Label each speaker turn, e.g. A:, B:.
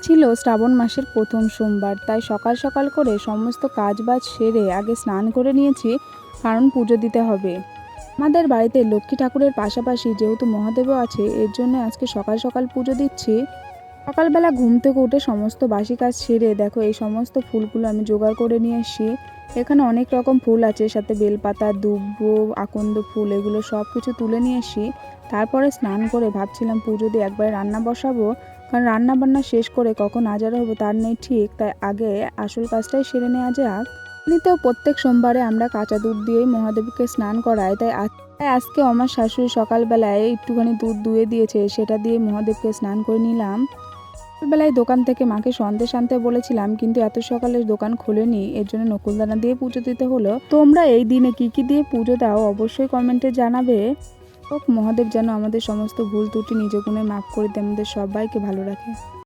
A: ছিল শ্রাবণ মাসের প্রথম সোমবার, তাই সকাল সকাল করে সমস্ত কাজবাজ সেরে আগে স্নান করে নিয়েছি, কারণ পুজো দিতে হবে। আমাদের বাড়িতে লক্ষ্মী ঠাকুরের পাশাপাশি যেহেতু মহাদেবও আছে, এর জন্য আজকে সকাল সকাল পুজো দিচ্ছি। সকালবেলা ঘুম থেকে উঠে সমস্ত বাসি কাজ সেরে দেখো এই সমস্ত ফুলগুলো আমি জোগাড় করে নিয়ে এসেছি। এখানে অনেক রকম ফুল আছে, সাথে বেলপাতা, দুব্বো, আকন্দ ফুল, এগুলো সব কিছু তুলে নিয়ে এসেছি। তারপরে স্নান করে ভাবছিলাম পুজো দিয়ে একবারে রান্না বসাবো, কারণ রান্না বান্না শেষ করে কখন আজার হবো তার নেই ঠিক, তাই আগে আসল কাজটাই সেরে নেওয়া যাক। এমনিতেও প্রত্যেক সোমবারে আমরা কাঁচা দুধ দিয়েই মহাদেবকে স্নান করাই, তাই আজকে আমার শাশুড়ি সকালবেলায় একটুখানি দুধ দুয়ে দিয়েছে, সেটা দিয়ে মহাদেবকে স্নান করে নিলাম। সকালবেলায় দোকান থেকে মাকে সন্দেশ আনতে বলেছিলাম, কিন্তু এত সকালে দোকান খোলেনি, এর জন্য নকুলদানা দিয়ে পুজো দিতে হলো। তোমরা এই দিনে কি কি দিয়ে পুজো দাও অবশ্যই কমেন্টে জানাবে। মহাদেব যেন আমাদের সমস্ত ভুল ত্রুটি নিজ গুণে মাফ করে দিয়ে আমাদের সবাইকে ভালো রাখে।